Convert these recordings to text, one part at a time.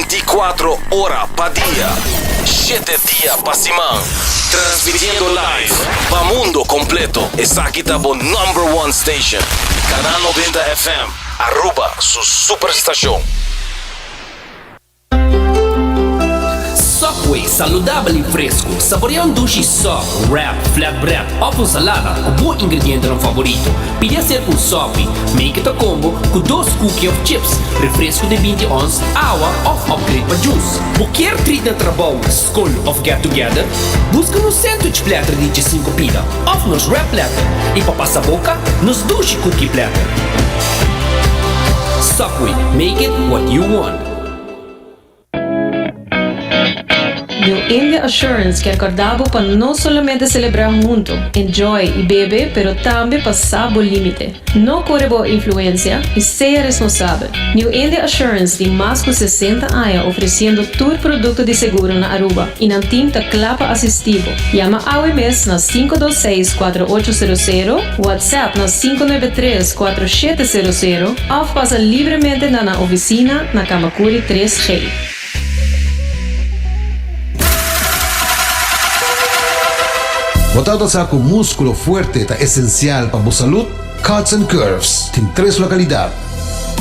24 horas pa' día, 7 días pa' semana. Transmitiendo live pa' mundo completo. Esa aquí está por #1 station. Canal 90 FM. Aruba, su superestación. Subway, saudável e fresco. Saboreia um duche só, wrap, flatbread, ou salada, o bom ingrediente no favorito. Pide ser com Subway. Make it a combo com 2 cookies of chips, refresco de 20 ons, água ou upgrade para juice. Qualquer treat de trabalho, school of get together, busca no sandwich platter de 5 pida, ou nos wrap platter. E para passar a boca, nos duche cookie platter. Subway, make it what you want. New India Assurance que acordamos para no solamente celebrar juntos, enjoy y bebe, pero también pasar el límite. No corre por influencia y sea responsable. New India Assurance de más de 60 años ofreciendo todo producto de seguro en Aruba y en tinta clapa asistivo. Llama a OMS na 526-4800, WhatsApp na 593-4700 o pasa livremente na oficina na Kamakuri 3G. Botado sa com músculo fuerte ta esencial para a salud, Cuts and Curves tem 3 localidades.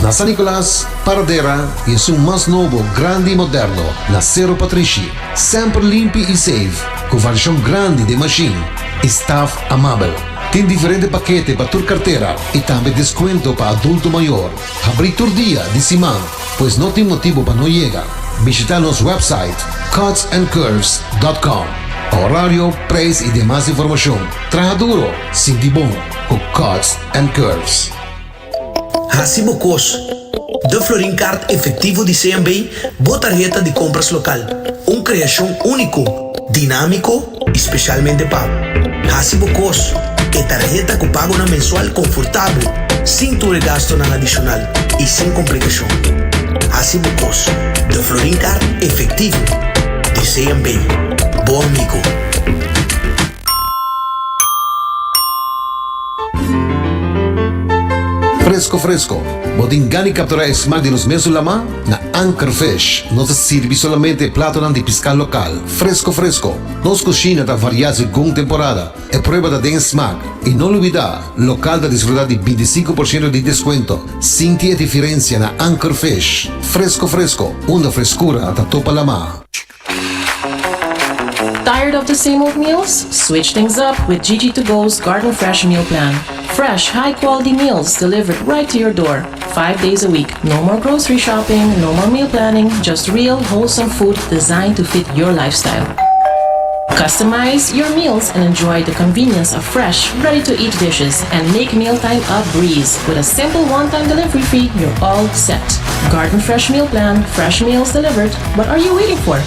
Na San Nicolás, Paradera e um mais novo, grande e moderno, na Cerro Patrici. Sempre limpo e safe, com variação grande de machine. Staff amável. Tem diferente paquete para tua carteira e também desconto para adulto maior. Abrir todo dia de semana, pois não tem motivo para não chegar. Visita nosso website cutsandcurves.com. Horário, preço e demais informação. Traga duro, sinti bom, com Cuts and Curves. Hasibo Cos, de Florin Card efetivo de CMB, boa tarjeta de compras local. Criação único, dinâmico, especialmente pago. Hasibo Cos, que tarjeta com pago na mensual confortável, sem tudo gasto na adicional e sem complicação. Hasibo Cos, de Florin Card efetivo de CMB. Bom amigo. Fresco. Bodingani capturar smack de nos meses lama na Anchor Fish. Nos sirve solamente plato de pesca local. Fresco. Nos cocina da variar según temporada. É prueba da den smack. E não olvidar, local da desfrutar de 25% de desconto. Sinti a diferença na Anchor Fish. Fresco. Uma frescura da topa lama. Tired of the same old meals? Switch things up with GG2Go's Garden Fresh Meal Plan. Fresh, high-quality meals delivered right to your door, 5 days a week. No more grocery shopping, no more meal planning, just real, wholesome food designed to fit your lifestyle. Customize your meals and enjoy the convenience of fresh, ready-to-eat dishes and make mealtime a breeze. With a simple one-time delivery fee, you're all set. Garden Fresh Meal Plan, fresh meals delivered. What are you waiting for?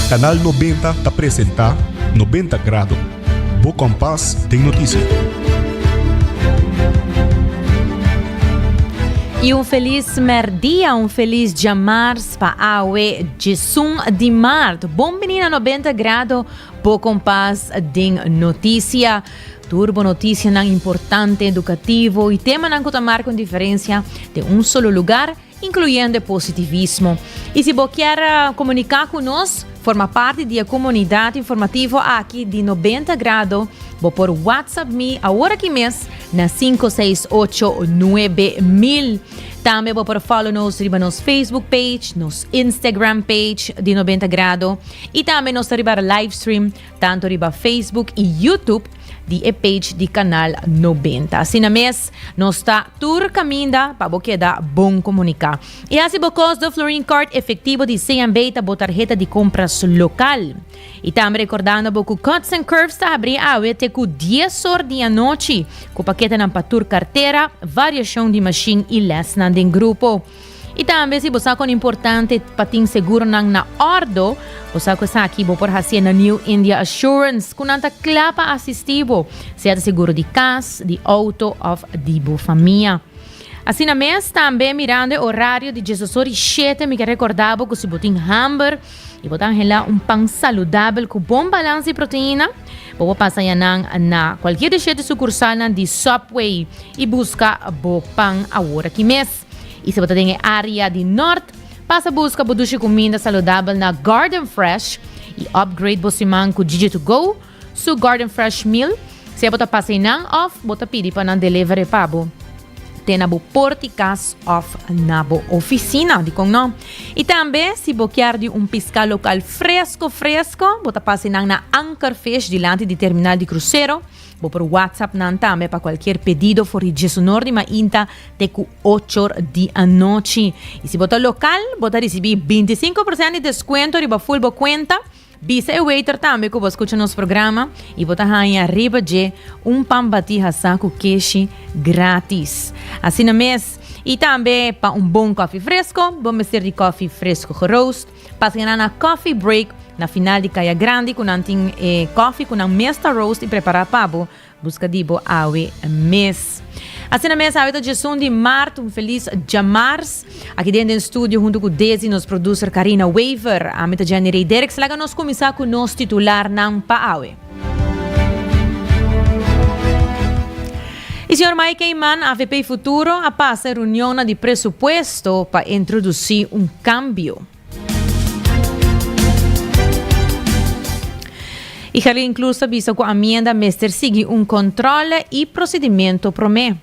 Canal 90 te apresenta 90 Grado. Bo Compass tem notícia. E feliz merdia, feliz jamars para awe de Sun de Mart. Bom menina 90 Grado, Bo Compass tem notícia. Turbo notícia não importante, educativo e tema não que marca diferença de solo lugar, incluindo positivismo. E se você quer comunicar conosco, forma parte da comunidade informativa aqui de 90 Grado, vou por WhatsApp me a hora que mês na 5689000. Também vou por follow nos Facebook page, nos Instagram page de 90 Grado e também nos riba live stream tanto riba Facebook e YouTube di page di Canal 90. Assim na mes, nós está tour caminda para você dar bom comunicar. E assim bocos do Flooring Card efetivo de CMB tá botar tarjeta de compras local. E também recordando que Cuts and Curves está abrindo até com 10 horas da noite, com paquete na patur carteira, variação de machine e lesson de grupo. E também se você é importante para ter seguro na ordo, você que está aqui por fazer na New India Assurance, com nanta clapa assistivo, seja seguro de casa, de auto ou de família. Assim na mês também mirando o horário de 17 me que recordava que se botem hamburger e botar lá pão saudável com bom balanço de proteína, vou passar na qualquer de sucursal de Subway e buscar bom pão a hora que mês. E se você tem área de norte, passa a busca por comida saudável na Garden Fresh e upgrade você com Digi2Go, su Garden Fresh Meal. Se você passa off, você pede para delivery pabo. Tem na porticas of na oficina, dico não. E também, se você quer de pisca local fresco, você passa na Anchor Fish, diante do terminal de cruzeiro. Vou por WhatsApp também para qualquer pedido for de sonor de mainta de 8 da noite. E se você local, você recebe 25% de desconto riba full bo conta. Bisa e waiter também que você escuta nosso programa e você ganha arriba de pão batido saco queijo grátis. Assim na mês. E também para bom coffee fresco, vamos ter de coffee fresco roast. Passa na coffee break na final de Caia Grande com nanting coffee com mesta roast e preparar pabo. Busca dibo awe mês. Assim na mesa, a gestão de Marto, feliz Jamars. Aqui dentro do estúdio, junto com o Desi, nos producer Karina Waver. A meta de Janeiro Derek, se laga nós começar com o nosso titular ng Paawe. E senhor Mike Eyman, AVP Futuro, a passa a reunião de pressuposto para introduzir cambio. E ela incluso avisa que a emenda mester sigue controle e procedimento promê.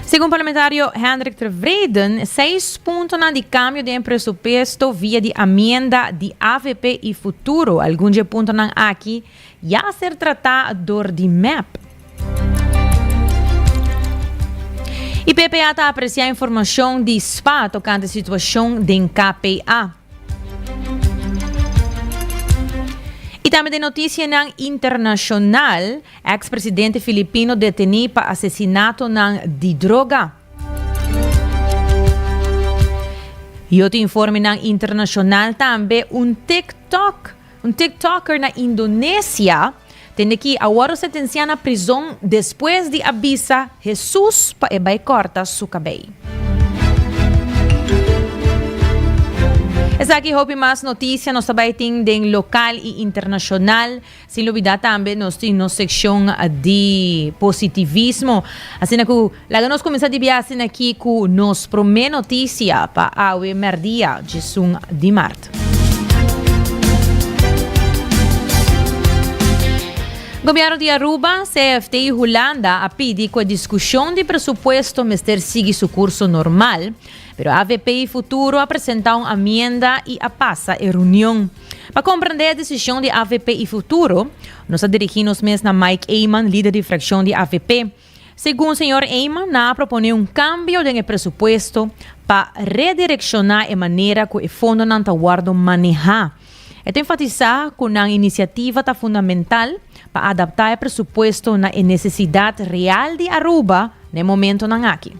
Segundo o parlamentário Hendrik Tervreden, 6 pontos de cambio de presupuesto via de emenda de AVP e Futuro. Alguns pontos aqui já ser tratado de MEP. E PPA está a apreciar informação de SPA tocante a situação de KPA. E também de notícia internacional, ex-presidente filipino detenido para assassinato de droga. E outro informe internacional também, TikToker na Indonésia tem que agora sentenciar na prisão depois de avisar Jesus para vai cortar seu cabelo. Essa aqui é mais notícia, nós também temos local e internacional. Sem dúvida também nós temos na seção de positivismo. Assim que nós começamos a viajar aqui com nossa primeira notícia para a merdia de março. Governo de Aruba, CFT e Holanda a pedir que a discussão de presupuesto mester siga seu curso normal, pero a AVP e Futuro apresentam uma emenda e a passa a reunião. Para compreender a decisão de AVP e Futuro, nós dirigimos mesmo a Mike Eyman, líder de fração de AVP. Segundo o senhor Eyman, propõe cambio de presupuesto para redirecionar a maneira que o fundo não está guardando manejar. É enfatizar que a iniciativa está fundamental para adaptar o presupuesto na necessidade real de Aruba no momento aqui.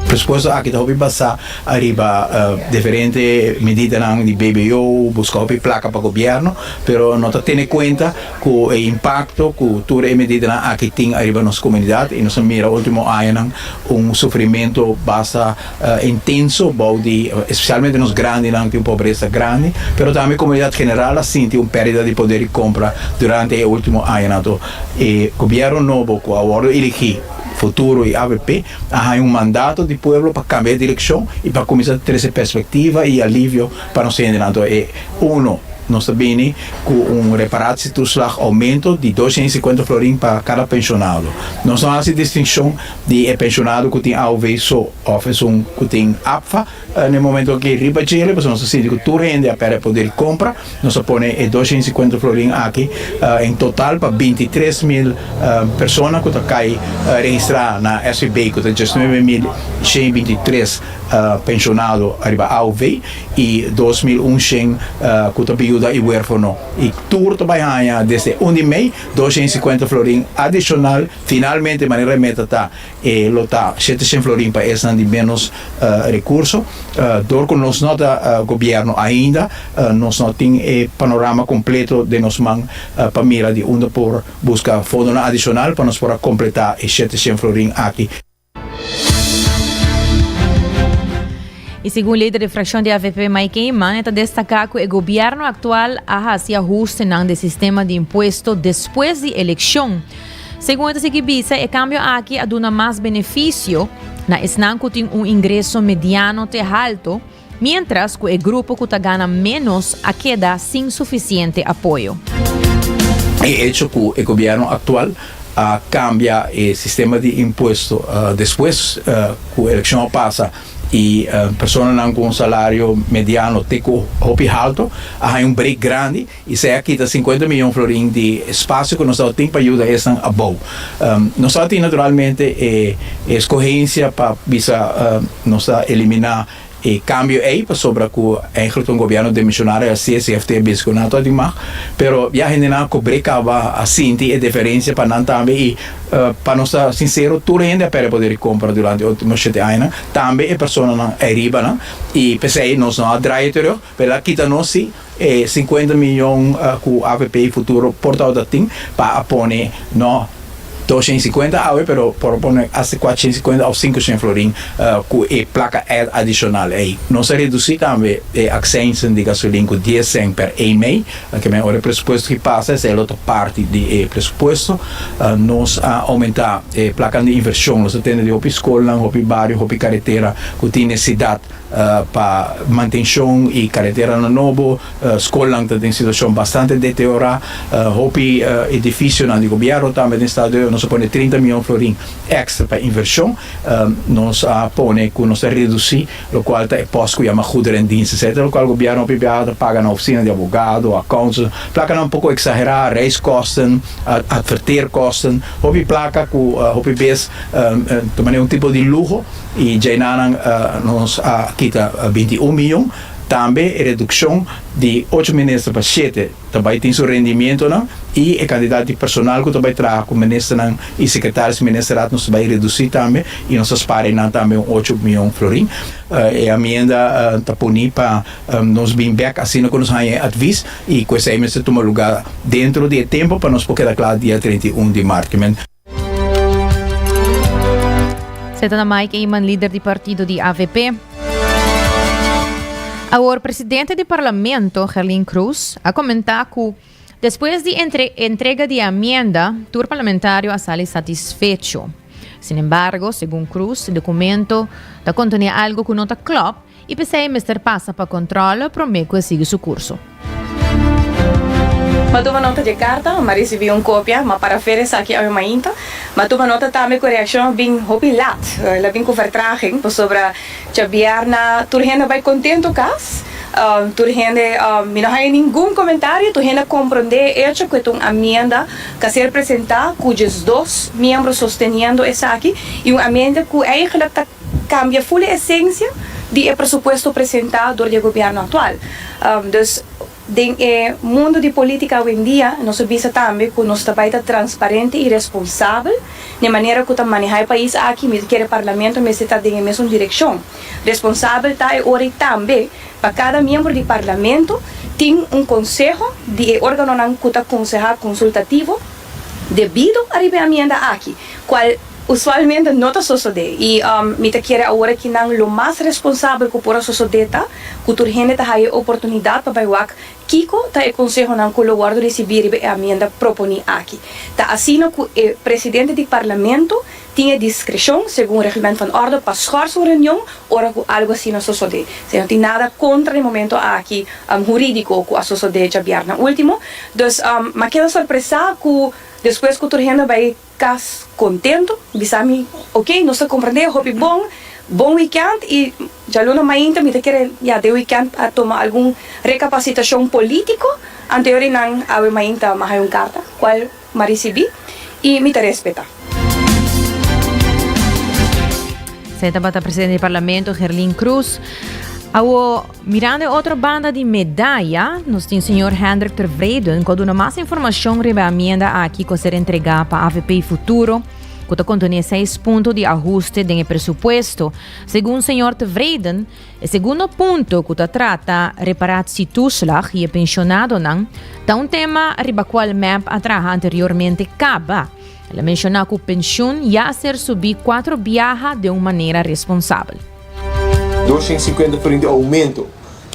Presupposto aqui da hobby basa arriba differenti medida di BBO busca placa para governo, pero nota tiene cuenta que o impacto que toda a medida aqui tem arriba nas comunidades e nós mira último ano sofrimento basta intenso, especialmente nos grandes não tem pobreza grande, pero também a comunidade general sente perda de poder de compra durante o último ano. E governo novo que agora elegi Futuro e AVP há mandato de povo para cambiar de direção e para começar a ter essa perspectiva e alívio para nós. nós também com reparatie toeslag aumento de 250 florin para cada pensionado. Nós não fazemos distinção de pensionado que tem AOV só, ou que tem APFA, no momento que riba de ele, nós assim que tu rende para poder comprar, nós põe 250 florin aqui, em total para 23.000 pessoas que cai registrar na SB, que tem 9.123 pensionado arriba AOV e 2.100 que ajuda e huérfano. E tudo trabalha desde 1 de maio, 250 florin adicional, finalmente de maneira meta lota 700 florin para esse de menos recursos. Dor que nós nota governo ainda, nós não tem panorama completo de nós man para mira de onde por buscar fundo adicional para nós poder completar e 700 florin aqui. E segundo o líder de fração de AVP, Mike Iman, está destacar que o governo atual hace ajuste no sistema de imposto depois da eleição. Segundo esse Gibisa, o cambio aqui aduna mais benefício na esnan que tem ingresso mediano te alto, mientras que o grupo que gana menos queda sem suficiente apoio. É hecho que o governo atual cambia o sistema de imposto depois que a eleição passa e pessoas com salário mediano teco hopi alto há break grande e se aqui está 50 milhões florin de espaço que nós temos para ajudar essa above. Nós temos naturalmente escorrência para nós eliminar e cambio aí sobre que eigenlijk um governo de missionário a CSFT bisconato de mar, pero já gente não cobrava assim a diferença para não também e para nós ser sincero tu rende para poder comprar durante os últimos 7 anos também a pessoa não arriba não e pensei nós não atraíram pela quita nós sim 50 milhões com AVP futuro portal da tim para pôr no 250 hours, pero por poner hace 450 ou 500 florin com placa adicional aí. Nós reduzimos também a accesso de gasolina com 10 cents per mês, que é o pressuposto que passa, é outra parte do pressuposto. Nós aumentar a placa de inversão, nós temos de hopi escola, hopi bairro, hopi carretera, que tem necessidade para manutenção e carretera no novo, escola que tem situação bastante deteriorada, hopi edifício no governo também tem estado nós põe 30 milhões florin extra para inversão, nós põe que nós reduzir, o qual é posto que chama goederendienst, etc. O qual o governo paga na oficina de advogado, accounts, placa um pouco exagerar, reiskosten, adverteerkosten, hobby placa que hobby bes, também um tipo de luxo e já nós quita 21 milhões. Também a redução de 8 ministros para 7 também tem seu rendimento não? E a quantidade de personal que também traz com ministros e secretários de ministeriado nós vai reduzir também e nós esperamos também 8 milhões de florin e a emenda está punir para nós bem back assim que nós temos adviso e com essa emenda toma lugar dentro do tempo para nós poder claro dia 31 de março. Senta na Mike Iman, líder do partido de AVP. O presidente do parlamento, Herlin Cruz, a comentar que depois de entrega de emenda, o parlamentário a sale satisfecho. Sin embargo, segundo Cruz, o documento contém algo que não está claro e precisa Mr. passa para controle para que siga seu curso. Mas uma nota de carta, mas recebi uma cópia, mas para feres aqui a minha ainda. Mas uma nota também com reação bem hopilat, ela bem com vertragem, sobre a Bierna, tu gente vai contento cas, tu gente não há nenhum comentário, tu gente compreender hecho que uma emenda que ser apresentada cujos 2 membros sosteniendo essa aqui e uma emenda que eigenlijk cambia full essência do pressuposto apresentado do governo atual. Dus no mundo de política hoje em dia, nós vemos também que nós trabalhamos transparente e responsável, de maneira que estamos manejando o país aqui, mesmo que o parlamento está na mesma direção. Responsável está hoje também, para cada membro do parlamento, tem conselho de órgão que está conselho consultativo, devido à emenda aqui, qual usualmente no te sucede y me te quiere ahora que nan lo más responsable que por sucedeta que tu gente te haya oportunidad para bailar Kiko te consejo nan que lo guardo recibir a enmienda proponi aquí ta así no que el presidente del parlamento tiene discreción según el reglamento van orde para schar su reunión o algo así no sucede se no tiene nada contra el momento aquí jurídico que sucede ya viernes último entonces me quedo sorpresa que después que tu gente va a contento, bisami, ok, no se comprende, hopi bom weekend y ya luego mañana me te quiere ya de weekend a tomar algún recapacitación político anterior nan a mañana más hay un carta cual me recibí y me te respeta. Se trata presidente del Parlamento, Gerlin Cruz. Ao mirando outra banda de medalha, nós temos o senhor Hendrik ter Vreden, com mais informação sobre a emenda aqui que será entregada para a AVP Futuro, que contém 6 pontos de ajuste do presupuesto. Segundo o senhor ter Vreden, o segundo ponto que trata reparatie toeslag e pensionado não, é um tema riba qual MEP atraja anteriormente acaba. Ela menciona que o pensão já ser subir 4 viagens de uma maneira responsável. 250% de aumento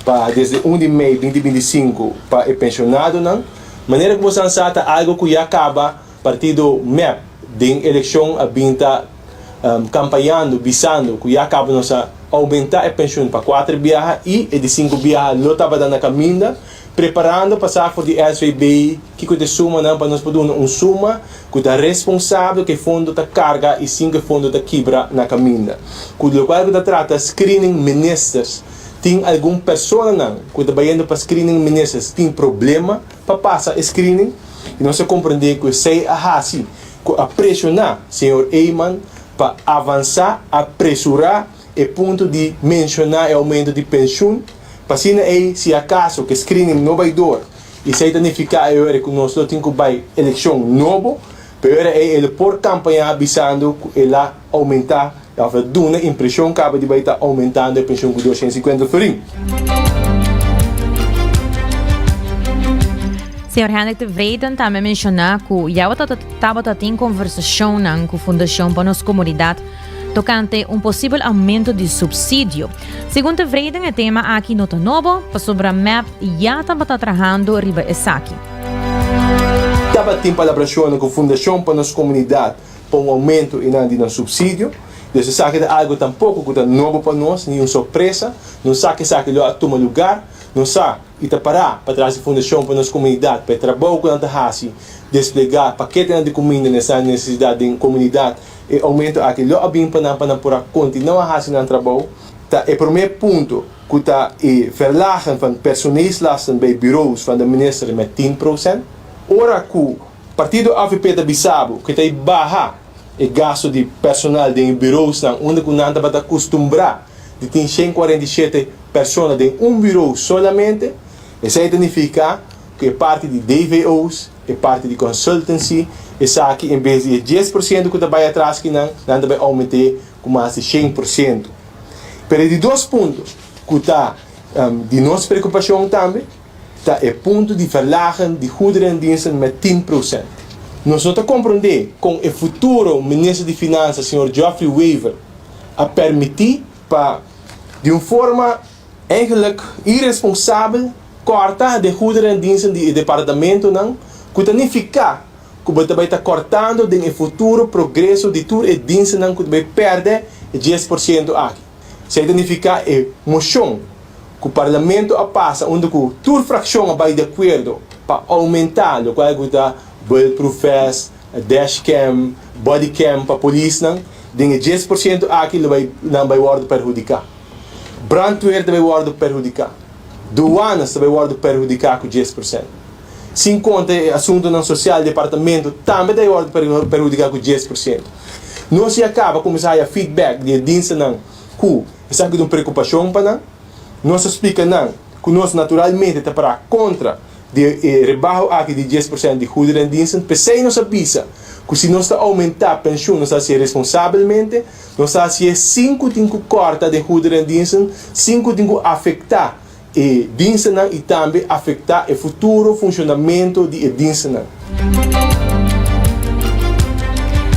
para desde 1 de maio de 2025 para o pensionado, não? Maneira que você ansata algo que já acaba partido MEP de eleição a binta campanhando, visando que já acaba nossa aumentar a pensão para 4 viagens e de 5 viagens lo estava dando a caminho, preparando para saco de SVB que de suma não para nós poder suma que está responsável que fundo da carga e 5 fundo da quebra na caminho. Quando o qual que trata screening ministers tem alguma pessoa não que está indo para screening ministers tem problema para passar screening e não se compreender que sei assim a pressionar senhor Eyman para avançar, apressurar e ponto de mencionar o aumento de pensão. Pasina aí, se acaso que screening não vai dar e se identificar agora que nós temos que vai eleição novo, agora ele por campanha avisando que ela aumentar, a duna impressão que vai estar aumentando a pensão com 250 florim. Senhor Hendrik de Vreden também mencionou que já estava tendo conversação com a Fundação para nossa comunidade tocante possível aumento de subsídio. Segundo Vreden, o tema aqui no novo, sobre a MEP já estava trabalhando riba aqui. Estava tendo colaboração com a Fundação para nossa comunidade para aumento de subsídio. Desse saque de algo tampouco que é novo para nós, nenhuma surpresa. Não sabe que lá toma lugar, não sabe e está parar para trás da Fundação para nossa comunidade, para trabalhar com a Hasi, desplegar paquete de comida nessa necessidade da comunidade. E aumento aqui lá bem para continuar a fazer o trabalho. Tá o primeiro ponto que está verlagen van personeelslasten bij bureaus van de minister met 10%. Ora que o partido AVP da Bissau que está barra o gasto de personal de bureaus onde que não está acostumbrado de ter 147 pessoas em bureau solamente. Isso significa que parte de DVOs e parte de consultancy essa aqui em vez de 10% que vai atrás que não vai aumentar com mais de 100%. Pero de 2 pontos que está de nossa preocupação também está o ponto de verlagen de goederendiensten met 10%. Nós não compreender com o futuro ministro de Finanças, senhor Geoffrey Weaver, a permitir para de uma forma eigenlijk irresponsável cortar de goederendiensten do departamento não que significa que você vai estar cortando no futuro progresso de toda a diensten que vai perder 10% aqui. Significa a moção que o parlamento passa onde que toda fração vai de acordo para aumentar o qual está bulletproof vest, dashcam, bodycam para a polícia, de 10% aqui não vai ser perjudicado. Brandweer vai ser perjudicado. Douanas vai ser perjudicado com 10%. Sem conta o assunto não social, departamento também vai ser perjudicado com 10%. Não se acaba começar a feedback de diensten que essa é uma preocupação para nós explica que nós naturalmente está para contra de rebaixo aqui de 10% de goederendiensten, pensei nós avisa que se nós está aumentar a pensão, nós está ser responsavelmente, nós está ser 5 tem que corta de goederendiensten, 5 tem que afetar e diensten e também afetar o futuro funcionamento de diensten.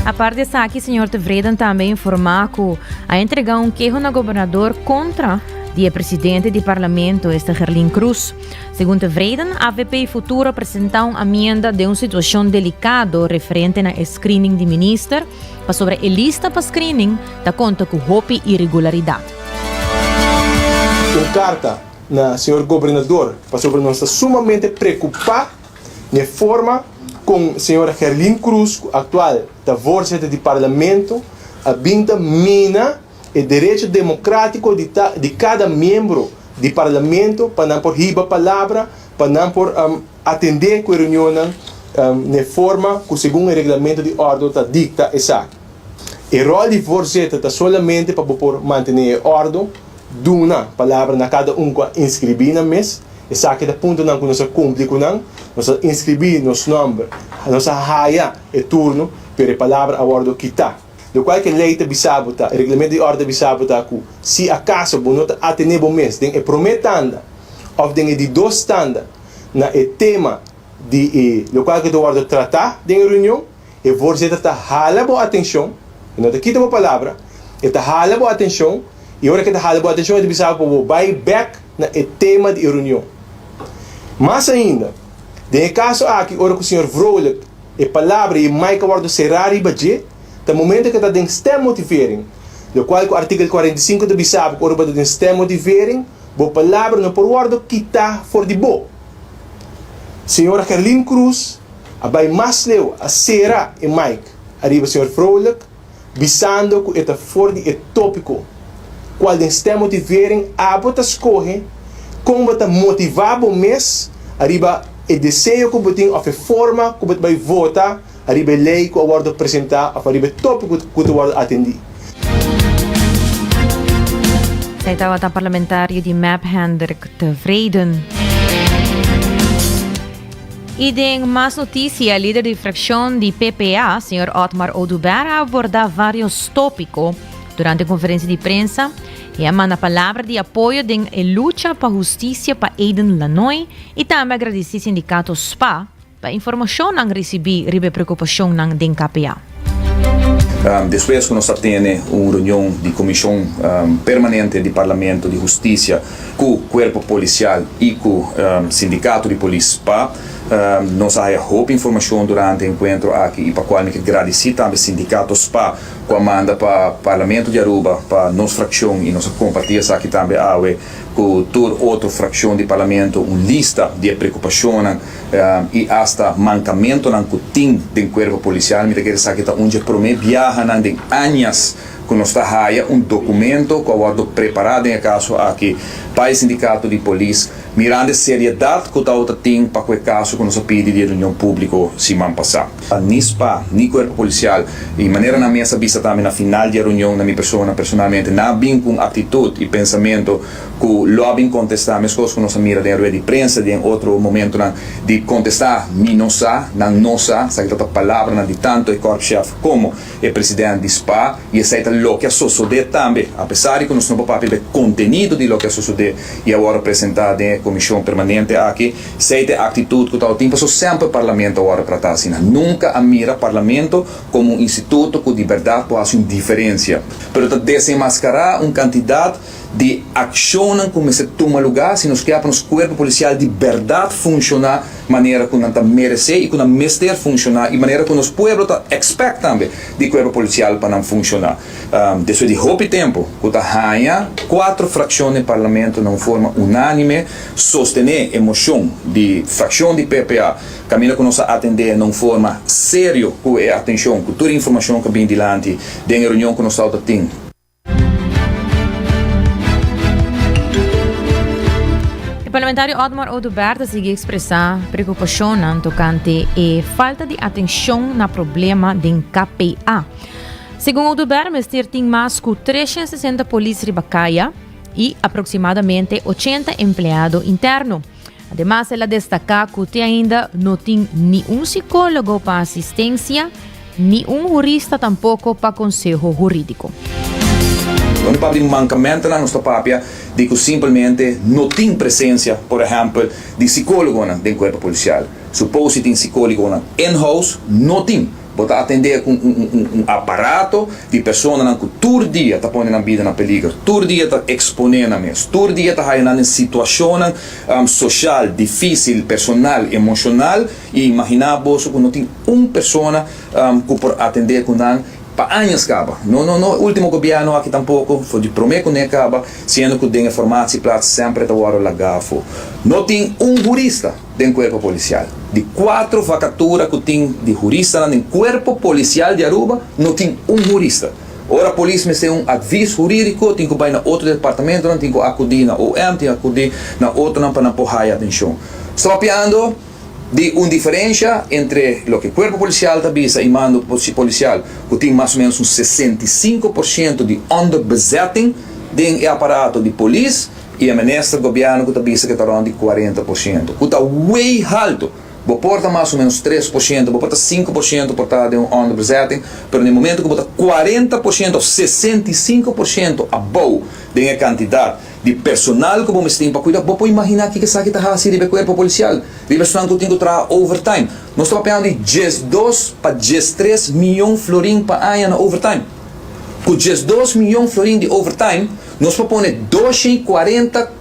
Aparte disso, aqui, senhor Tevreden também informou que a entregar queijo na governador contra o presidente do parlamento, Gerlin Cruz. Segundo Tevreden, a AVP Futuro apresentou uma emenda de uma situação delicada referente ao screening de ministro, para sobre a lista para screening, da conta com roupa irregularidade. Uma carta na senhor governador, para sobre nós está sumamente preocupado na forma com a senhora Gerlin Cruz, atual da voorzitter do parlamento, a binda mina o direito democrático de cada membro do parlamento para não por riba palavra, para não por atender com a reunião na forma que segundo o regulamento de ordem está dicta essa. O rol de voorzitter está solamente para por manter a ordem, duna palavra na cada que inscrever na mês, essa que da ponto não que nós cumprimos não, nós inscrever nos nomes, nós raia o turno para a palavra a ordem que está. Do qual que lei te bisabota, o regulamento de ordem bisabota que se acaso não atender o mês, tem prometanda, ou tem de dois tanda na tema de do qual que do ordem tratar de reunião, e você está hala boa atenção, não te quita a palavra, está hala boa atenção, e hora que está hala boa atenção, ele bisabota o buy back na tema de reunião. Mais ainda, tem caso aqui, hora que o senhor Vrolijk, a palavra e mais ordem será e budget, no momento que está em stem motivering, do qual o artigo 45 do Bisab, que está em stem motivering, a palavra não por ordem que está for de bo. Senhora Gerlin Cruz, vai mais leu a Sera e Mike, arriba o senhor Vrolijk, bisando que está for de tópico, qual em stem motivering, a bota escorre, como está motivado o mês, arriba o desejo que você tem, a forma que você vai votar, arriba a lei que o guarda apresentar, arriba o tópico que o guarda atender. Zij estava a parlamentário de MAP Hendrik Tevreden. E tem mais notícia, líder de fracção de PPA, Sr. Otmar Oduber, aborda vários tópicos durante a conferência de prensa e manda palavra de apoio em luta para a justiça para Eden Lanoy e também agradecer ao sindicato SPA para a informação que recebi sobre a preocupação do KPA. Depois que nós temos uma reunião de comissão permanente do Parlamento de Justiça com o Corpo Policial e com o Sindicato de Polícia SPA, nós temos informação durante o encontro aqui e para qual me agradecer também o Sindicato SPA que manda para o Parlamento de Aruba, para a nossa fração e nossa compartilha aqui também com toda outra fração do Parlamento uma lista de preocupações e hasta mancamento que tem do Corpo Policial, me quer dizer que está onde promete viajar em anos que nós está documento que eu preparado em caso aqui para o Sindicato de Polícia, mirando a seriedade que o tem para o caso que nós pedimos de reunião pública semana passada. NISPA, nem Corpo Policial, e maneira na minha vista também na final da reunião, na minha pessoa, personalmente, não bem com atitude e pensamento que lo bem contestar as coisas que nós mira de de prensa, de outro momento de contestar, não sei a palavra de tanto o corpo-chefe como o presidente de SPA, e aceita o que sucede também, apesar de que nós não podemos ver conteúdo de lo que sucede e agora apresentar em comissão permanente aqui, aceita a atitude que tal tempo, sempre o parlamento agora tratar assim, nunca a mira parlamento como um instituto que de verdade pode fazer uma diferença, mas desenmascarar uma quantidade de ação como se toma lugar se nós queremos o corpo policial de verdade funcionar maneira que nós merece e que nós mestre funcionar e maneira que nós povo expect também de corpo policial para não funcionar. Depois de pouco tempo que tá 4 frações do parlamento não forma unânime sostener a emoção de fração de PPA caminho que nós atender não forma sério com a atenção com toda a informação que vem diante da reunião que nós temos. O parlamentário Otmar Oduber sigue a expressar preocupação tocante a falta de atenção no problema do KPA. Segundo Oduber, o Ministério tem mais de 360 polícias de Bacaia e aproximadamente 80 empregados internos. Ademais, ela destaca que ainda não tem nenhum psicólogo para assistência, nenhum jurista tampouco para conselho jurídico. Quando para um mancamento na nossa papia de que simplesmente não tem presença, por exemplo, de psicólogo dentro do corpo policial. Suposto que tem psicólogo in-house, não tem. Bota atender com um aparato de pessoas que todo dia está pondo a vida na peligro, todo dia está exponendo mesmo, todo dia está caindo em situação social, difícil, personal, emocional, e imaginar você que não tem uma pessoa que por atender com para anos acaba. No último governo aqui tampouco foi de prometer que não acaba, sendo que tem informação para sempre está o lagafo. Não tem jurista dentro do corpo policial. De 4 vacaturas que tem de jurista no corpo policial de Aruba, não tem jurista. Ora, a polícia tem aviso jurídico, tem que ir na outro departamento, tem que acudir na OM, tem que acudir na outra para não porrar atenção. Estou piando de uma diferença entre o que o corpo policial está visa e mando policial, que tem mais ou menos 65% de underbezetting dentro do aparato de polícia, e o ministro do governo que está visa que está de 40%, que está bem alto. Vou portar mais ou menos 3%, vou portar 5% por estar de um underbezetting, mas no momento que vou portar 40% ou 65% above da quantidade de personal que vamos ter para cuidar, vou imaginar que essa está assim de corpo policial, de pessoas que tem que trabalhar overtime. Nós estamos falando de 12 para 13 milhões de florins para ano na overtime. Com 12 milhões de florins de overtime, nós propomos 240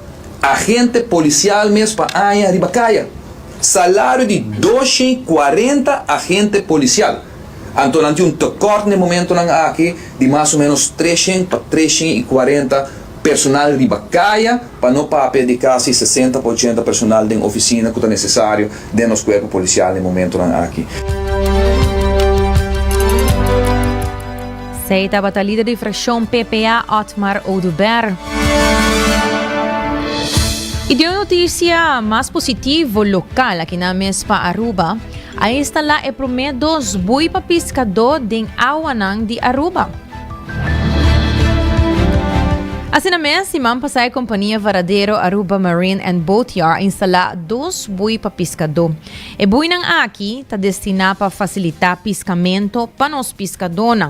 agentes policiais mesmo para ano na Ribacaia. Salário de 240 agentes policiais. Então, nós temos um corte no momento aqui de mais ou menos 300 para 340 personal de Bacaia, para não perder quase 60% do personal da oficina que é necessário dentro do corpo policial no momento aqui. Seita a líder de fração PPA Otmar Oduber. E de uma notícia mais positiva local aqui na Mespa Aruba, aí está lá o primeiro dos boi para pescador de Awanang de Aruba. Assim na semana passada, a companhia Varadero Aruba Marine and Boat Yard instala 2 boi para pescador. E boi nang aqui está destinado para facilitar pescamento para os pescadores.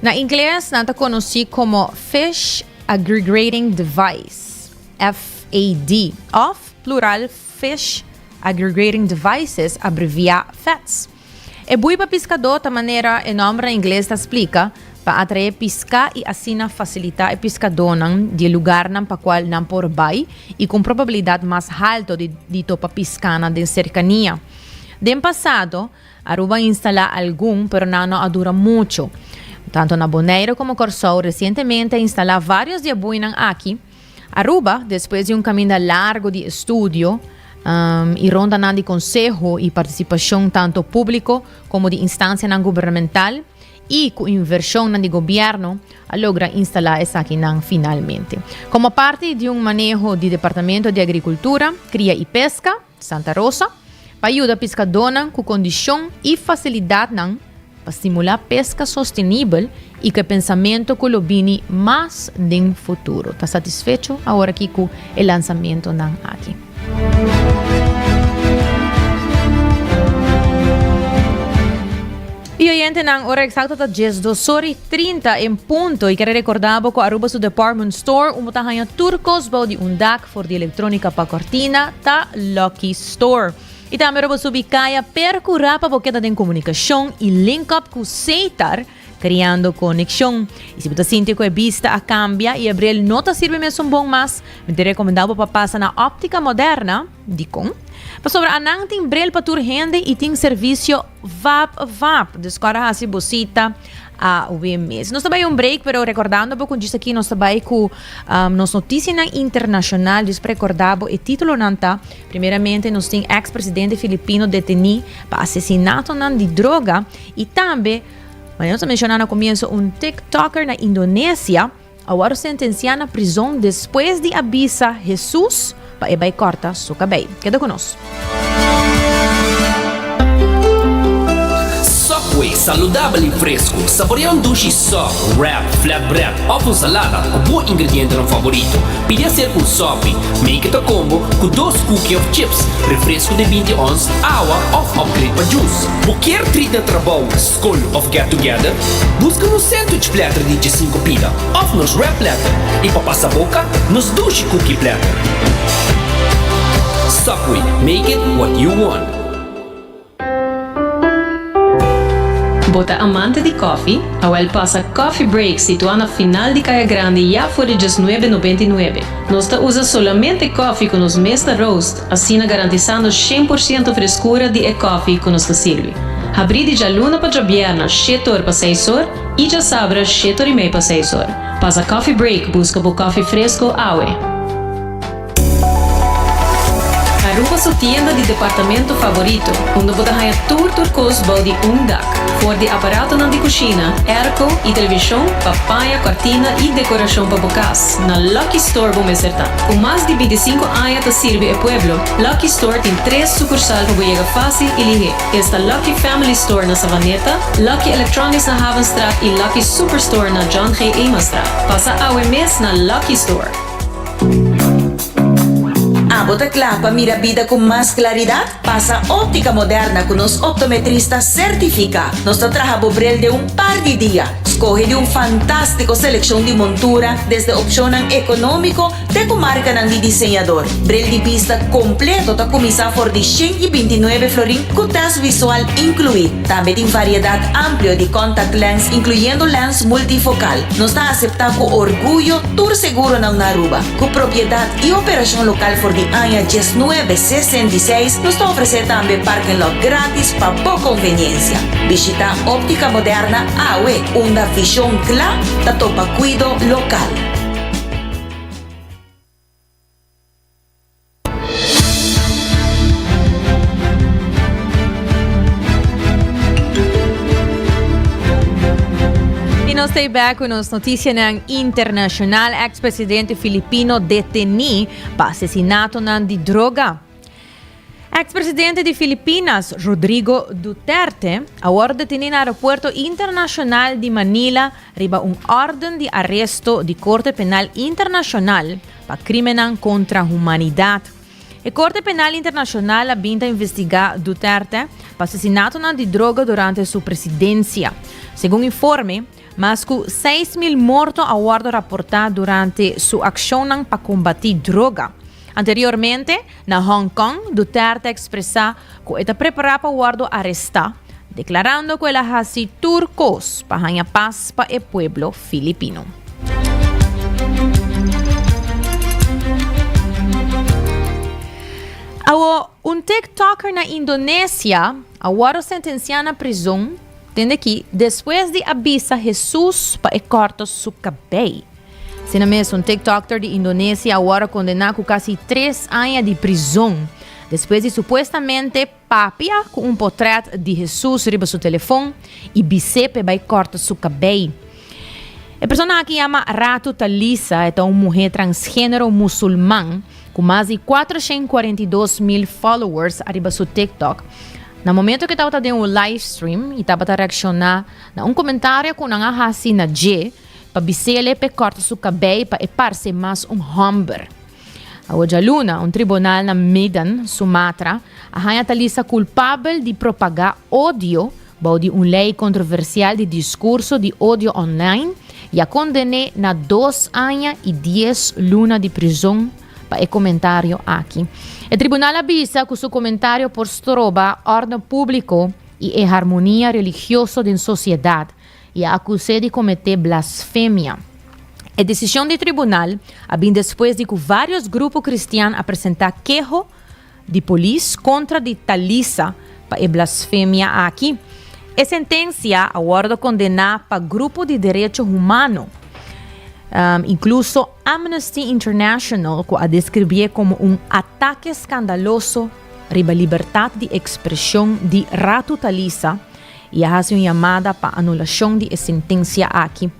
Na inglês, está conhecido como Fish Aggregating Device, FAD, of plural Fish Aggregating Devices, abbreviar FADS. E boi para pescador, da maneira o nome em inglês explica, para atrair pesca e assim facilitar o pescador de lugar para qual não por vai e com probabilidade mais alta de topar pescar na cercania. No passado, Aruba instala algum, pero não dura muito. Tanto na Bonaire como Corsou recentemente instala vários de boinas aqui. Aruba, depois de caminho largo de estudo e ronda de consejo e participação tanto público como de instância governamental, e com inversão do governo, logra instalar essa aqui finalmente. Como parte de manejo do Departamento de Agricultura, Cria e Pesca, Santa Rosa, para ajudar pescadores com condição e facilidade para estimular pesca sustentável e que o pensamento colobini mais no futuro. Está satisfeito agora aqui com o lançamento aqui? E oyente ng hora eksakta ta 10:30 em punto e quero recordar que Aruba su Department Store umutahan turcos bao di undak for di elektronika pa cortina ta Lucky Store. E também Aruba su bikaya percura pa boketa den comunicação e link up com Seitar criando conexão. E se você sente que a vista a cambia e abrir nota sirve mesmo bom mas, me te recomendava para passar na óptica moderna, Dicom. Para sobre anang ting brel para tur rende e ting serviço VAP. Descora assim bocita a UMS. Nós também break, pero recordando porque disse aqui nós também com nos notícias internacional, diz recordava o título nanta. Primeiramente nós tem ex-presidente filipino detenido para assassinato de droga e também mas nós mencionamos no começo TikToker na Indonésia agora sentenciado na prisão depois de avisar Jesus para ir corta seu cabelo. Queda conosco. Subway, saudável e fresco. Saboreia dushi soft, wrap, flatbread, ou salada, o bom ingrediente no favorito. Pide ser com sopi, make it a combo com 2 cookies of chips, refresco de 20 ons, água of upgrade para juice. Qualquer treat na trabalho, school of get together, busca no sandwich platter de 5 pila, of nos wrap platter, e para passar a boca, nos dushi cookie platter. Subway, make it what you want. Bota amante de coffee, Awel passa Coffee Break situado na final de Caia Grande já por R$19,99. Nós usa solamente coffee com os Mesta Roast, assim garantizando 100% frescura de coffee que nos serve. Abrir de luna para Jabiana, 7 horas para 6 horas, e já sabra 7 horas e meia para 6 horas. Passa Coffee Break, busca por coffee fresco, Awe. Aruba sua tienda de departamento favorito, onde você ganha turcos de dak, for de aparato de cozinha, airco e televisão, papaya, cortina e decoração para bocas. Na Lucky Store vamos acertar. Com mais de 25 anos de servir ao pueblo, Lucky Store tem 3 sucursais para chegar fácil e ligeiro. Esta Lucky Family Store na Savaneta, Lucky Electronics na Havenstraat e Lucky Superstore na John G. Emanstraat. Passa a mês na Lucky Store. Bota clapa, mira vida con más claridad. Pasa óptica moderna con los optometristas certifica. Nos trabaja Bobrel de un par de días. Escoge de un fantástico selección de montura desde opción económico de comarca de diseñador. Brel de vista completo ta comisa por de 129 florín con test visual incluido. También en variedad amplio de contact lens incluyendo lens multifocal. Nos está aceptado con orgullo tour seguro na Aruba. Con propiedad y operación local por de año 1966 nos está ofreciendo también parking lot gratis para poca conveniencia. Visita óptica moderna AWE, una visión clara da topa cuido local. Stay back con las noticias ng internacional. Ex-presidente Filipino detenido para asesinato de droga. Ex-presidente de Filipinas, Rodrigo Duterte, ahora detenido en el aeropuerto internacional de Manila, riba un orden de arresto de Corte Penal Internacional para crímenes contra humanidad. La Corte Penal Internacional ha investigado Duterte para asesinato de droga durante su presidencia. Según informe, más de 6,000 muertos han reportado durante su acción para combatir droga. Anteriormente, en Hong Kong, Duterte expresó que está preparado para arrestar, declarando que él hace turcos para ganar paz para el pueblo filipino. Un TikToker na Indonesia ahora sentenciado a prisão, tendo que después de avisa Jesús para cortar su cabello. Sino mesmo, un TikToker de Indonesia ahora condenado con casi 3 años de prisão, después de supuestamente papia con un portrait de Jesús riba su teléfono y bisepe para cortar su cabello. A persona que chama Ratu Talisa é uma mulher transgênero muçulmana com mais de 442,000 followers arriba seu TikTok. No momento que estava fazendo um live stream e estava reaccionando a um comentário com uma raça na G para bisele para cortar seu cabelo para parecer mais um homem. Hoje a luna, um tribunal na Medan, Sumatra, a Talisa culpável de propagar ódio de uma lei controversial de discurso de ódio online e a condenou na 2 anos e 10 lunas de prisão para o comentário aqui. O tribunal avisa que seu comentário postroba ordem público e a harmonia religiosa da sociedade e a acusa de cometer blasfêmia. A decisão do tribunal vem depois de que vários grupos cristianos apresentaram queixa de polícia contra de Talisa para a blasfêmia aqui. A sentença agora condena para grupo de direitos humanos, incluso Amnesty International, que a descreveu como ataque escandaloso riba a liberdade de expressão de Ratu Talisa e a uma chamada para anulação de sentença aqui.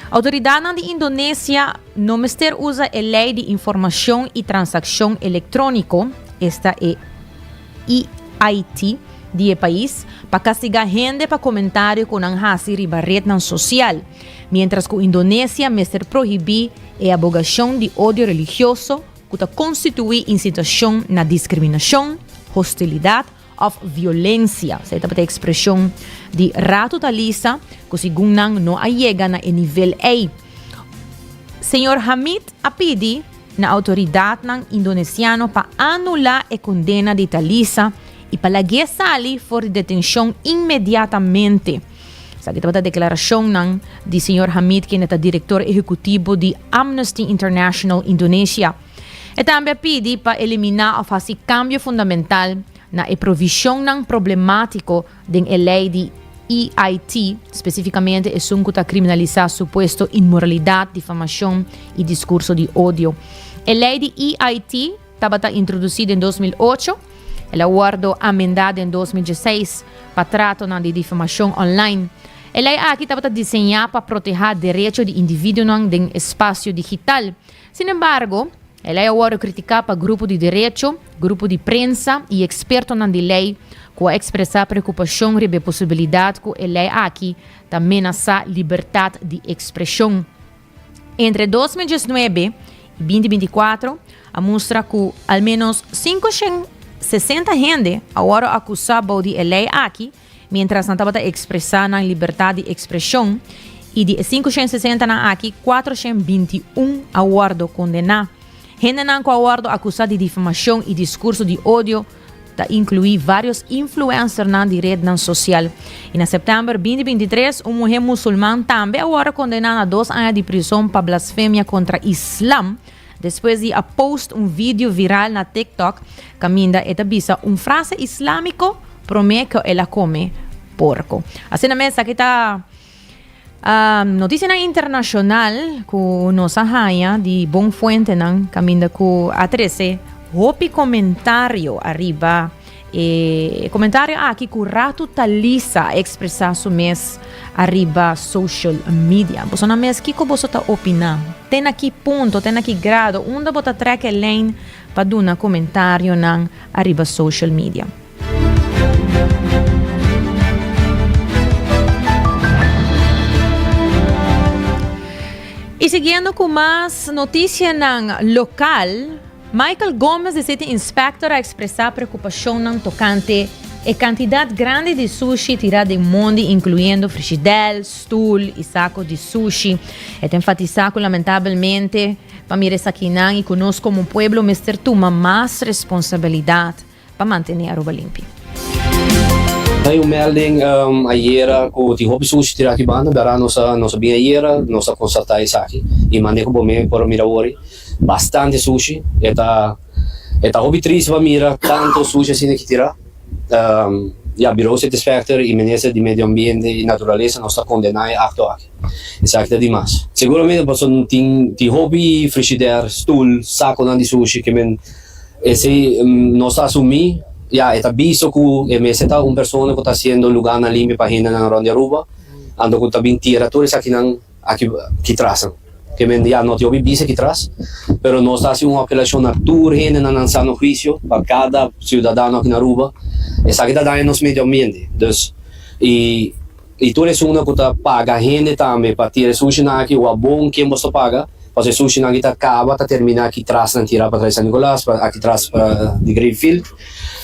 A autoridade de Indonésia não mister usa a lei de informação e transação eletrônica, esta é EIT, de país, para castigar gente para comentário com ang hasi riba rede social, mientras que a Indonésia mister prohibir a abogação de ódio religioso que constitui incitação na discriminação, hostilidade ou violência. Esta é a expressão de Ratu Talisa, que segundo não chega na nível A. Senhor Hamid pedi na autoridade indonesiana para anular a condena de Talisa e para que sali for de detenção imediatamente. Sa kita bata deklarasyon ng di Sr. Hamid que neta direktor executivo di Amnesty International Indonesia. E também pidi para eliminar o fasi cambio fundamental na provisão ng problemático din lei di EIT, especificamente é sunkuta criminalizar supuesto inmoralidade, difamação e discurso de ódio. A lei de EIT estava introduzida em 2008, ela guardou amendada em 2016 para trato de difamação online. A lei aqui estava desenhada para proteger direitos de indivíduos no espaço digital. Sin embargo, a lei agora critica para grupo de direito, grupo de prensa e expertos na lei com expressar preocupação sobre a possibilidade que a lei aqui ameaça liberdade de expressão. Entre 2019 e 2024, a mostra que ao menos 560 gente agora acusava de lei aqui, mientras não estava expressando a liberdade de expressão, e de 560 na aqui, 421 agora condenados. Gente não agora acusada de difamação e discurso de ódio, inclui vários influencers na rede social. E em setembro de 2023, uma mulher muçulmana também agora condenada a 2 anos de prisão para blasfêmia contra Islam, depois de post vídeo viral na TikTok, caminda etabisa frase islâmico promete que ela come porco. Assim na mesa, aqui está notícia internacional que nossa rainha de Bom Fuente, caminda com a 13, hopi comentário arriba, comentário aqui que o rato talisa expressar su mês arriba social media. Você na mês, que você está opinando? Tem aqui ponto, tem aqui grado, onde você traga lane para dar um comentário na arriba social media. E seguindo com mais notícias local, Michael Gomes, City Inspector, a expressar preocupação tocante a quantidade grande de sushi tirada do mundo, incluindo frigideira, stool e saco de sushi. É enfatizar que, lamentavelmente, para mim, aqui e conosco como pueblo, Mr. Tuma mais responsabilidade para manter a roupa limpa. Hay um melding ayer ko ti hopi sushi tira ki banda bara nossa bem ayer nossa consulta aqui e mandei ko bome por mirawori bastante sushi eta hopi triste va mira tanto sushi assim que tira Bureau Satisfactor e Ministério de Medio Ambiente e Natureza nossa condenar acto aqui isso aqui demais seguramente você não tem hopi frigideira stool saco de sushi que men esse nós assumir é visto que me está uma pessoa que está fazendo lugar na limpa para gente na Ronda Aruba, ando com também tiradores aqui que trazem, que me não te ouvi visto que traz, mas nós está fazendo uma apelação na tour gente na lançando juízo para cada cidadão aqui na Aruba, isso aqui está dando nos meio ambiente, então e tu és uma que está paga gente também para tirar sushi aqui o bom que você paga. Porque sushi na kita acaba tá terminar aqui atrás na tira para trás San Nicolás, aqui atrás para de Greenfield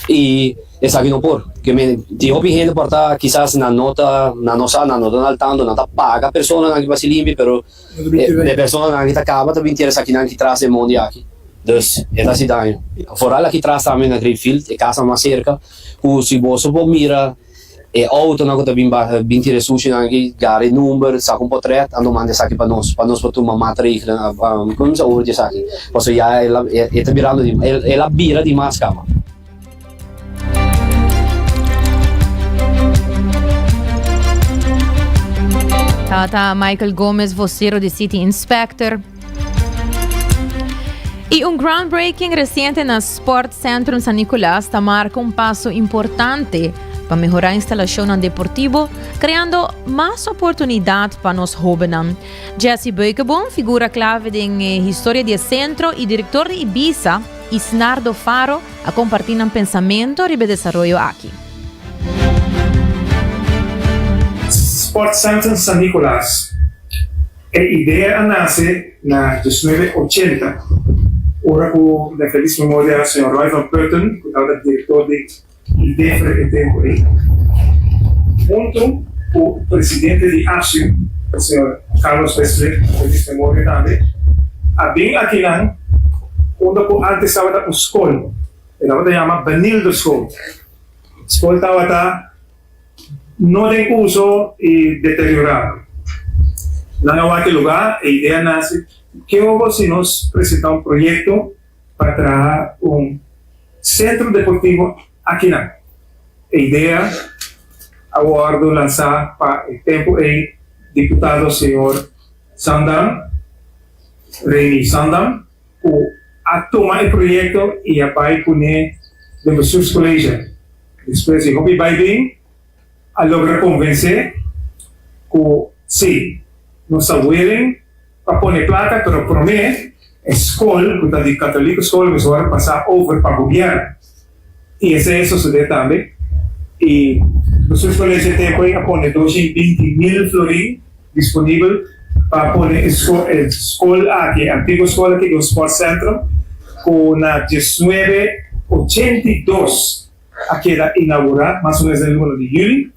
e essa aqui não por que me de hobby gente porta quizás na nota no altando na paga a pessoa na que vai se limpe pero de pessoa na que acaba também tira essa aqui na que traz de mundo aqui dus essa cidade fora aqui atrás também na Greenfield e casa mais cerca o se você mira e auto na conta bem tira sushi na que gare número saca portrait ando manda aqui para nós para tu uma matrícula como se urge aqui posso já ela está virando ela vira de mais cama Tata Michael Gomes, vocero de City Inspector. E groundbreaking recente na Sport Centrum San Nicolás marca passo importante para melhorar a instalação deportivo, criando mais oportunidades para os jovens. Jesse Beukebom, figura clave em história do centro e diretor de Ibiza, Isnardo Faro, a compartir um pensamento sobre o desenvolvimento aqui. Sport Centrum San Nicolás. A ideia nasce na 1980, ora com a feliz memória do Sr. Roy Van Putten, que era diretor de IDEFRA e tempo aí. Junto com o presidente de ASIO, o Sr. Carlos Wesley, feliz memória também, bem aqui lá, onde antes estava a escola, ela se chama Benildo School. A escola estava no de uso y deteriorado. En este lugar, la idea nace que hubo si nos presenta un proyecto para trabajar un centro deportivo aquí. La idea aguardo lanzar para el tiempo el diputado señor Sandam, Remy Sandam, a tomar el proyecto y a poner de nuestros colegios. Después de Hopi Biden, a lograr convencer que sí, no se willing para poner plata, pero promete escola, porque de católico escola, que va a pasar over para gobierno. Y eso sucede también. Y nosotros con ese tiempo a poner 220,000 florins disponibles para poner escuela aquí, antigua escuela aquí, el Sport Centro, con la 1982, aquí era inaugurada, más o menos el 1 de julio.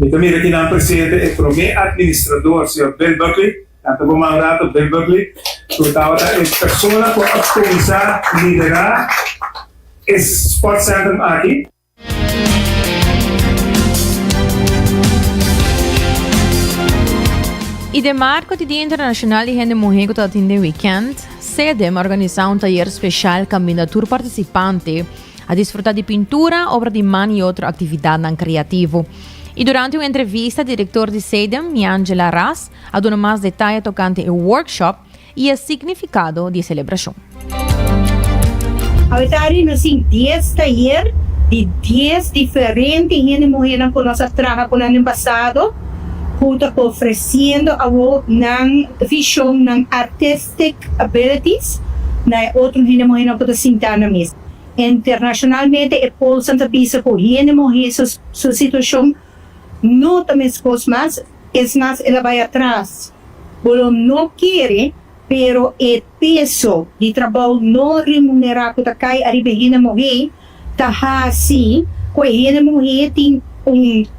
Y también aquí el presidente, el primer administrador, el señor Bill Buckley, tanto como mandato Bill Buckley, que estaba la persona que va a comenzar a liderar el Sport Centro aquí. E de marco do Dia Internacional de Gente Mulher que está atendendo weekend, SEDEM organiza um taller especial com candidatura participante a desfrutar de pintura, obra de mão e outra atividade não criativo. E durante uma entrevista, o diretor de SEDEM, Angela Ras, a dona mais detalhes tocante o workshop e o significado de celebração. Ahorita nos 10 talleres de 10 diferentes gente mulher que nós trabalhamos com o ano passado, junto oferecendo a uma visão ng artistic abilities na outro gente mulher que está sentando mesmo. Internacionalmente, é por Santa Pisa com gente mulher sua situação não também mais, é mais ela vai atrás. Bolo não quer, pero o peso de trabalho não remunerado que cai arriba gente mulher, tá assim, com gente mulher tem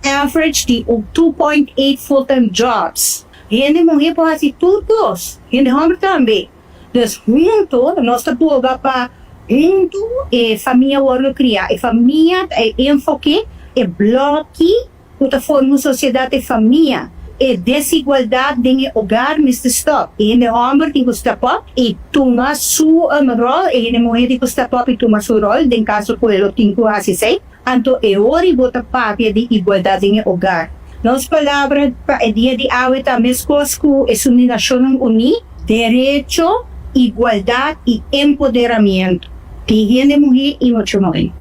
average de 2.8 full-time jobs. Gente mulher pode fazer tudo, gente homem também. Então, junto, nós estamos para junto, família vai criar. A família, enfoque, bloque, que forma uma sociedade de família. Desigualdade dentro do hogar, Mr. Stop. Gente homem tem que step up e tomar sua rol, e gente mulher tem que step up e tomar sua rol, em caso que ele tem que fazer. Anto hora bota parte de igualdade em hogar. Nas palavras, para o dia de hoje, a mesma coisa que a Nações Unidas, direito, igualdade e empoderamento. De gente mulher e muito mais.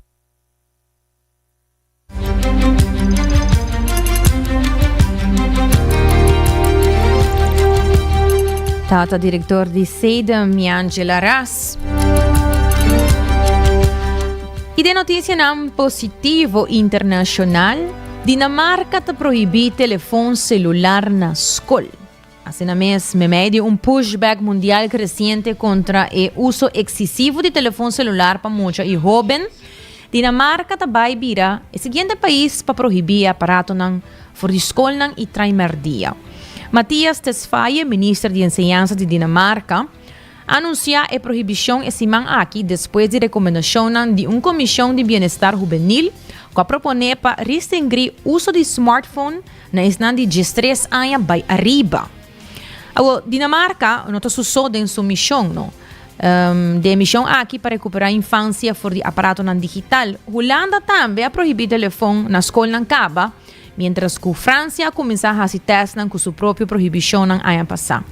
Tata diretor de SEDEM, Angela Ras. E de notícia não positivo internacional, Dinamarca está proibir telefone celular na escola. Assim mesmo, meio pushback mundial crescente contra o uso excessivo de telefone celular para muitos e jovens, Dinamarca vai virar o seguinte país para proibir aparato fora de escola e primeiro dia. Mattias Tesfaye, ministro de Enseñanza de Dinamarca, anuncia a proibição esse mês aqui depois de recomendação de uma comissão de bem-estar juvenil que propõe para restringir o uso de smartphone na idade de 13 anos para arriba. A Dinamarca não está sucedendo em sua missão, de missão aqui para recuperar a infância fora de aparato digital. Holanda também a proibir telefone na escola não acaba, mientras que França começa a fazer testes com sua própria proibição no ano passado.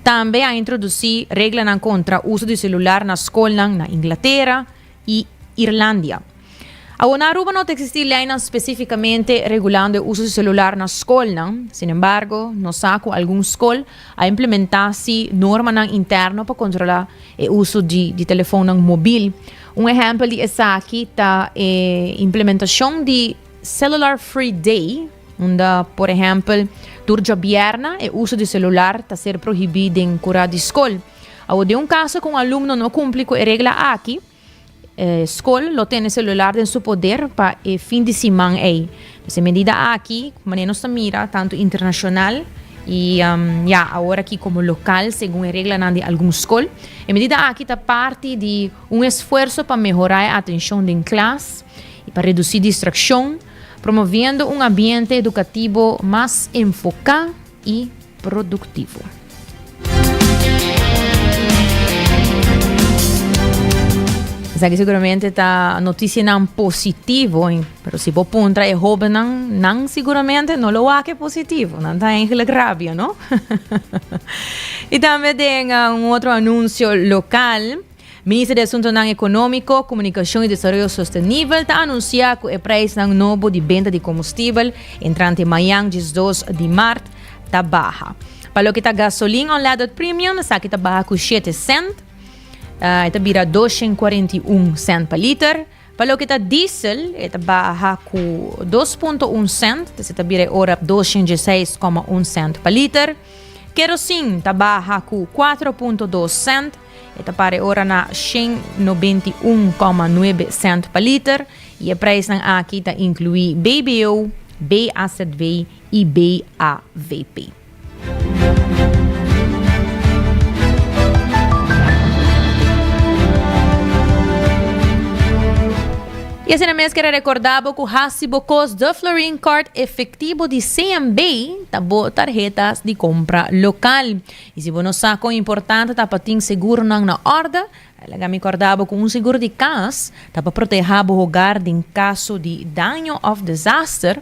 Também a introduzir regras contra o uso de celular na escola na Inglaterra e Irlanda. A Aruba não existe lei especificamente regulando o uso de celular na escola, sin embargo, não sabe algumas escolas a implementar-se normas internas para controlar o uso de telefone móvel. Exemplo de essa aqui está a implementação de Cellular Free Day, onde, por exemplo, durante a vierna, o uso de celular está ser proibido em cura de escola. De um caso que um aluno não cumpre com a regra aqui, a escola não tem celular em seu poder para o fim de semana. Essa medida aqui, como nós mira, tanto internacional e agora aqui como local, segundo a regra de alguma escola, a medida aqui está parte de esforço para melhorar a atenção em classe e para reduzir distração, promoviendo un ambiente educativo más enfocado y productivo. Esa que seguramente está notícia não positivo, hein? Pero se você punta é joven não seguramente não lo hace positivo, não está eigenlijk rabia, não? E também tem outro anúncio local. Ministro de Assuntos Econômico, Comunicação e Desenvolvimento Sustentável está anunciando que o preço novo de venda de combustível entrante amanhã, 2 de março, está baixa. Para o que está gasolina unleaded premium, está aqui está baixa com 7 cents. Ita bira 241 cent per liter. Para o que está diesel, ita baja com 2.1 cent. Ita bira ora 216,1 cent per liter. Kerosene está baja com 4.2 cent. Ita pare ora na 191,9 cent per liter. E o preço aqui está inclui BBO, BAZV e BAVP. E assim mesmo quero recordar que o recibo custo de Florine Card efetivo de CMB está boa tarjetas de compra local. E se você não sabe o importante, está para ter seguro na ordem. Eu me recordava com seguro de casa, está para proteger o hogar em caso de dano ou desastre.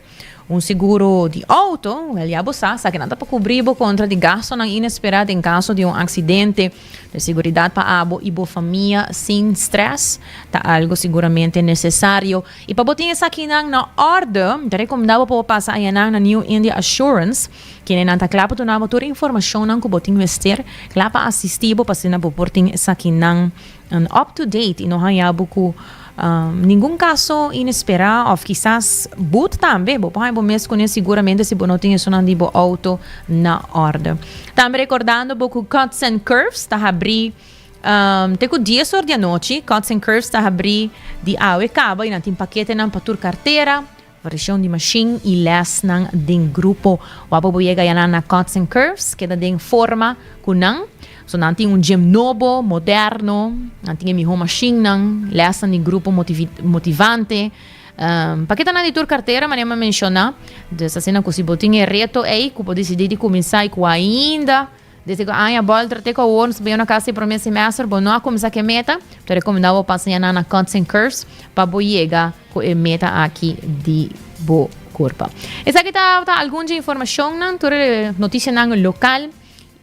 Seguro de auto, você sabe que não está para cobrir contra de gasto inesperado em caso de acidente. De segurança para a e a família sem stress, está algo seguramente necessário. E para botar isso aqui na ordem, eu recomendava para passar aí na New India Assurance, que não está claro para toda a informação que você investir, claro para assistir, para ser botar isso aqui up-to-date e não há pouco. Nenhum caso inesperado, ou quizás boot também, vou pôr mesmo com seguramente se você não tem isso de auto na ordem. Também recordando que Cuts and Curves está abrindo, tem que 10 horas da noite, Cuts and Curves está abrindo de água e cabo, e não tem paquete para tua carteira, variação de machine e les de grupo. O abo chega na Cuts and Curves, que dá de forma com não. So, não tem gym novo, moderno, não tem uma machine, lesson de grupo motivante. Para que está na tua carteira, mas eu mencionar, dessa cena que se botinha reto aí, que pode decidir começar com ainda, desde que a volta até que o ano se veio na casa para o semestre, bom, não começar com a meta, eu recomendava passar na Cuts and Curves para chegar com a meta aqui de boa corpo. Essa aqui está alguma informação, notícia local,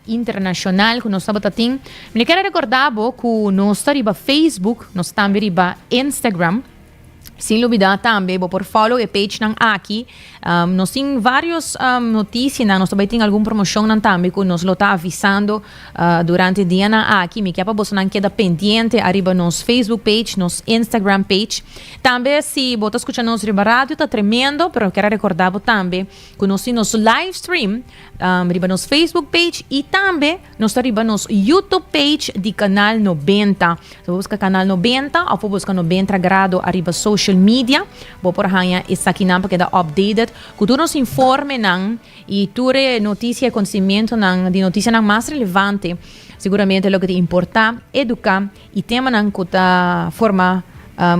internacional que nós estamos tendo. Me quero recordar que nós estamos no Facebook, nós estamos no Instagram. Sem dúvida também, por follow e page aqui. Nós temos várias notícias, nós também temos alguma promoção também que nós está avisando durante o dia aqui. Me quer para você não queda pendente, arriba nos Facebook page, nos Instagram page. Também, se você está escutando nos rádio, está tremendo, mas quero recordar também que nós temos live stream arriba nos Facebook page e também nós arriba nos YouTube page de Canal 90. Se busca Canal 90 ou busca 90 graus arriba social media, vou por aí isso aqui não porque dá updated, que tu nos informe não e tu notícia e conhecimento não de notícia não mais relevante, seguramente é o que te importa, educar e tema não que tá forma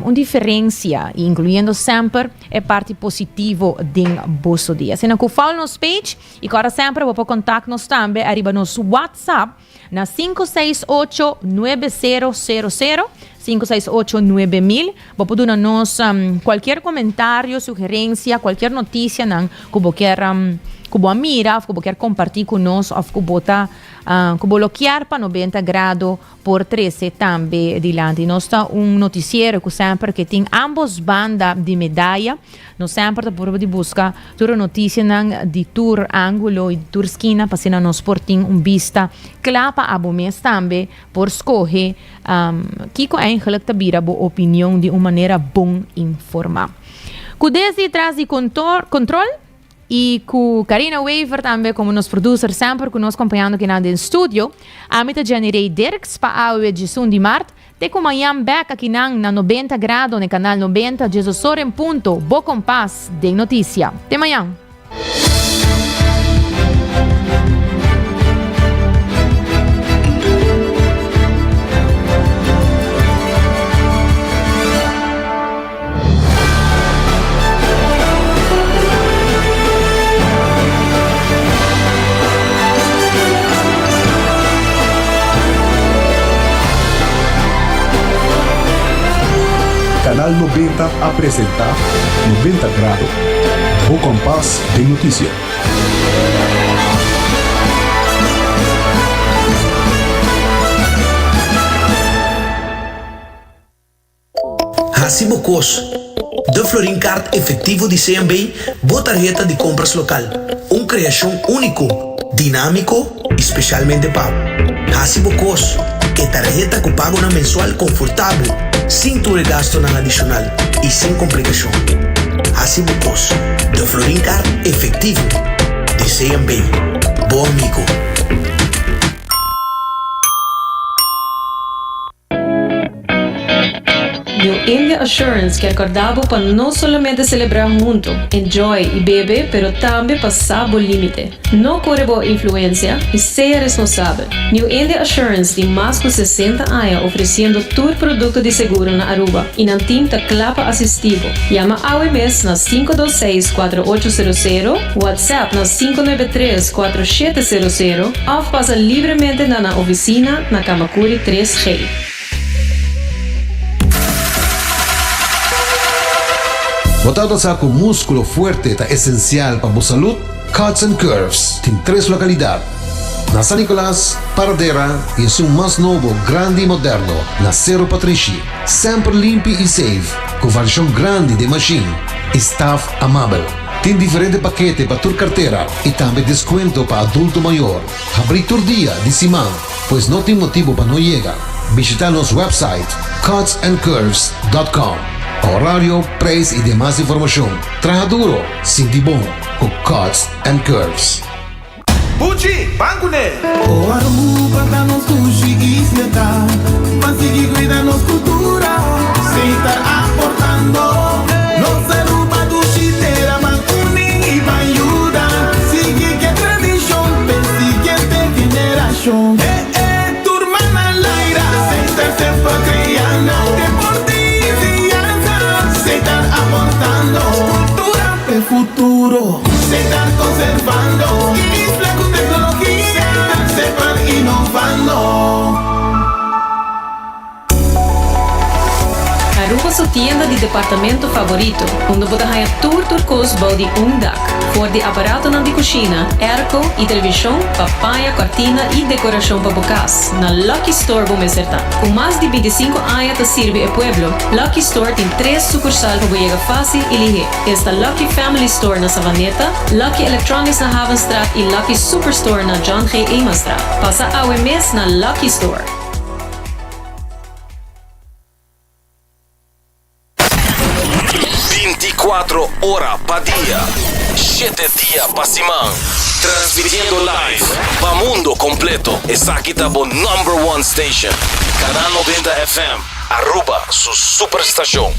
uma diferença, incluindo sempre a parte positiva do vosso dia. Se não que falo nos page e agora sempre vou contato nos também arriba nos WhatsApp na 568-9000 568-9000. Vou poder nos qualquer comentário, sugerência, qualquer notícia que você quer que você mira, que você quer compartilhar conosco, ou que você bloquear para 90 graus por 13 também adiante. Nós temos noticiário que sempre que tem ambos bandas de medalha. Nós sempre estamos de buscar toda notícia de tour ângulo e de tour esquina, para ser nós portem vista clara para o mês também, por escolher que eigenlijk tabira a opinião de uma maneira bom informar. Com desde trás de controle, e com Karina Weaver também como nosso producer sempre que nos acompanhando aqui no estúdio. A mim generei Dirks para a edição de março. Te com amanhã back aqui na 90 graus no canal 90 Jesus em ponto. Bo compás de notícia. Até amanhã. Canal 90 a presentar 90 grados. O compás de notícia. Hasibo Cos. De Florin Card efetivo de CMB, boa tarjeta de compras local. Criação único, dinâmico, especialmente pago. Hasibo Cos. Que tarjeta que paga na mensual confortável, sem tu gasto na adicional e sem complicação. Hasibo Cos. De Florin Card efetivo de CMB. Bom amigo. New India Assurance quer acordar para não somente celebrar junto, enjoy e beber, pero também passar o limite. Não corre boa influência e seja responsável. New India Assurance de mais de 60 anos oferecendo todo produto de seguro na Aruba e na team da clapa assistivo. Llama AWMS na 526-4800, WhatsApp na 593-4700 ou passa livremente na oficina na Kamakuri 3G. Botado sa com músculo fuerte tá essencial para a saúde, Cuts and Curves tem 3 localidades. Na San Nicolás, Paradera e seu mais novo, grande e moderno, na Cerro Patrici. Sempre limpo e safe, com versão grande de machine. Staff amável. Tem diferente paquete para tua carteira e também desconto para adulto maior. Abrir todo dia de semana, pois não tem motivo para não chegar. Visitar nosso website cutsandcurves.com. Horário, preço e demais informação. Traja duro, sinti bom, com Cuts and Curves. Pucci, bancune! O Aruba da nos sushi e sneta, mas sigue cuida nos cultura, sem estar aportando. Nos Aruba do chiteira, mancuni e banhuda, sigue que tradição, persiguiente generação. Turma na laira, sem estar sempre criando, cultura de futuro, se están conservando, isla con tecnología, se van innovando. Aruba sua tienda de departamento favorito, onde você ganha tudo custo de dak, for de aparato na de cozinha, airco e televisão, papaya, cortina e decoração para bocas. Na Lucky Store vamos acertar. Com mais de 25 anos de servir o pueblo, Lucky Store tem 3 sucursais para chegar fácil e ligeiro. Está Lucky Family Store na Savaneta, Lucky Electronics na Havenstraat e Lucky Superstore na John G. Eamonstraat. Passa ao mês na Lucky Store. 24 horas para dia, 7 dias para semana. Transmitiendo live para mundo completo. Essa aqui tá bom #1 station. Canal 90 FM. Aruba, su superestação.